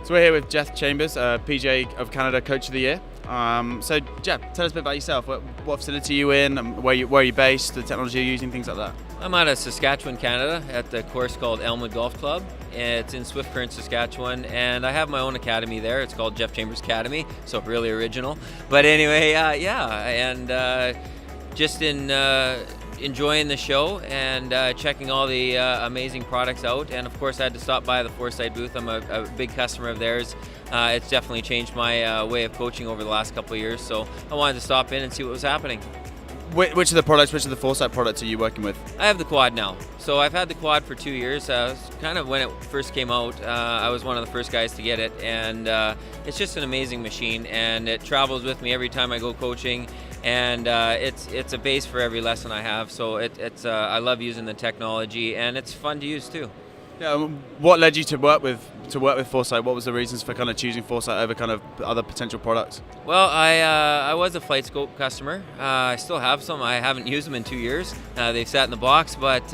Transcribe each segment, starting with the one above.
So we're here with Jeff Chambers, PGA of Canada Coach of the Year. So Jeff, tell us a bit about yourself. What facility are you in? Where are you based? The technology you're using, things like that. I'm out of Saskatchewan, Canada, at the course called Elmwood Golf Club. It's in Swift Current, Saskatchewan, and I have my own academy there. It's called Jeff Chambers Academy, so really original. But anyway, just enjoying the show and checking all the amazing products out. And of course, I had to stop by the Foresight booth. I'm a big customer of theirs. It's definitely changed my way of coaching over the last couple of years. So I wanted to stop in and see what was happening. Which of the Foresight products are you working with? I have the quad now. So I've had the quad for 2 years. Kind of when it first came out, I was one of the first guys to get it. And it's just an amazing machine. And it travels with me every time I go coaching. And it's a base for every lesson I have. So I love using the technology. And it's fun to use too. Yeah, what led you to work with Foresight? What was the reasons for kind of choosing Foresight over kind of other potential products? Well, I was a FlightScope customer. I still have some. I haven't used them in 2 years. They've sat in the box, but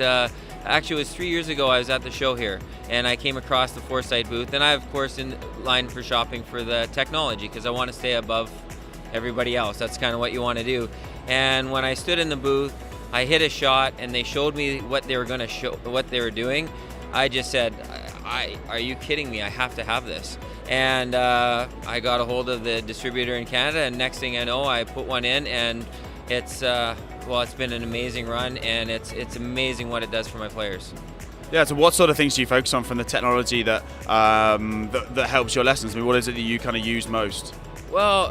actually it was 3 years ago I was at the show here, and I came across the Foresight booth, and I, of course, in line for shopping for the technology because I want to stay above everybody else. That's kind of what you want to do. And when I stood in the booth, I hit a shot, and they showed me what they were going to show, what they were doing. I just said, are you kidding me? I have to have this. And I got a hold of the distributor in Canada, and next thing I know, I put one in, and it's been an amazing run, and it's amazing what it does for my players. Yeah, so what sort of things do you focus on from the technology that helps your lessons? I mean, what is it that you kind of use most? Well,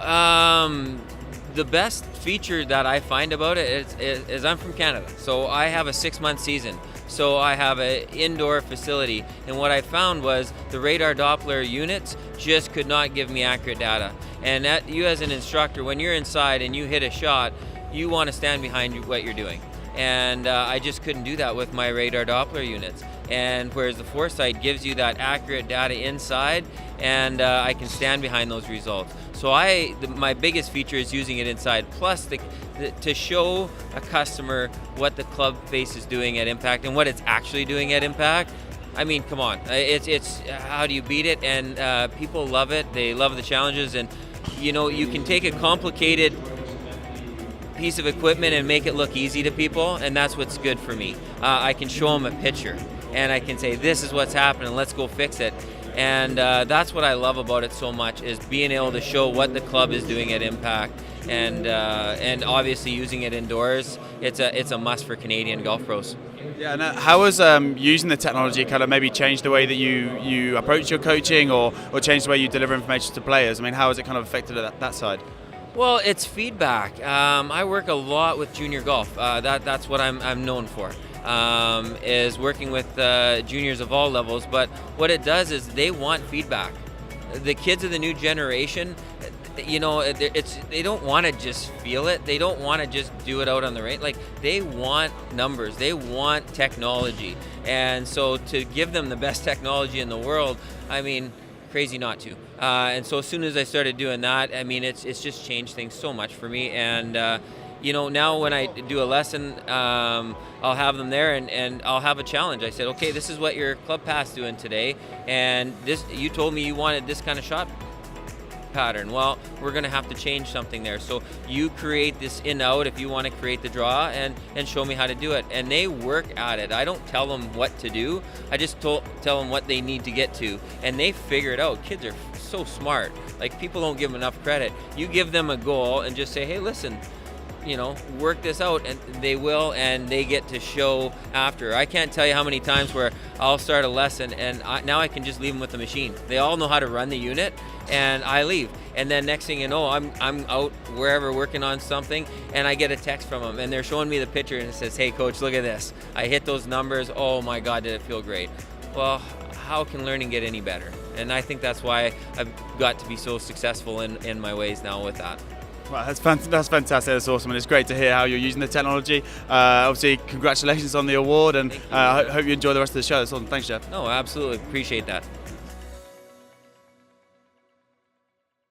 the best feature that I find about it is I'm from Canada, so I have a 6-month season. So I have an indoor facility, and what I found was the radar Doppler units just could not give me accurate data. And that, you as an instructor, when you're inside and you hit a shot, you want to stand behind what you're doing. And I just couldn't do that with my radar Doppler units. And whereas the Foresight gives you that accurate data inside, and I can stand behind those results. So my biggest feature is using it inside, plus to show a customer what the club face is doing at impact and what it's actually doing at impact. I mean, come on, it's how do you beat it? And people love it. They love the challenges, and you can take a complicated piece of equipment and make it look easy to people, and that's what's good for me. I can show them a picture, and I can say, this is what's happening, let's go fix it. And that's what I love about it so much, is being able to show what the club is doing at impact, and obviously using it indoors. It's a must for Canadian golf pros. Yeah, and how has using the technology kind of maybe changed the way that you approach your coaching, or changed the way you deliver information to players? I mean, how has it kind of affected that side? Well, it's feedback. I work a lot with junior golf. That's what I'm known for. Is working with juniors of all levels, but what it does is they want feedback. The kids of the new generation, they don't want to just feel it. They don't want to just do it out on the range. Like, they want numbers. They want technology. And so to give them the best technology in the world, I mean, crazy not to. And so as soon as I started doing that, I mean, it's just changed things so much for me. And now when I do a lesson, I'll have them there, and I'll have a challenge. I said, okay, this is what your club pass doing today, and you told me you wanted this kind of shot pattern. Well, we're going to have to change something there. So you create this in-out if you want to create the draw, and show me how to do it. And they work at it. I don't tell them what to do. I just tell them what they need to get to, and they figure it out. Kids are so smart. Like, people don't give them enough credit. You give them a goal and just say, hey, listen, work this out, and they will, and they get to show after. I can't tell you how many times where I'll start a lesson, and now I can just leave them with the machine. They all know how to run the unit, and I leave. And then next thing you know, I'm out wherever working on something, and I get a text from them, and they're showing me the picture, and it says, hey, coach, look at this. I hit those numbers. Oh, my God, did it feel great. Well, how can learning get any better? And I think that's why I've got to be so successful in my ways now with that. Well, that's fantastic. That's awesome, and it's great to hear how you're using the technology. Obviously, congratulations on the award, and I hope you enjoy the rest of the show. That's awesome. Thanks, Jeff. No, absolutely. Appreciate that.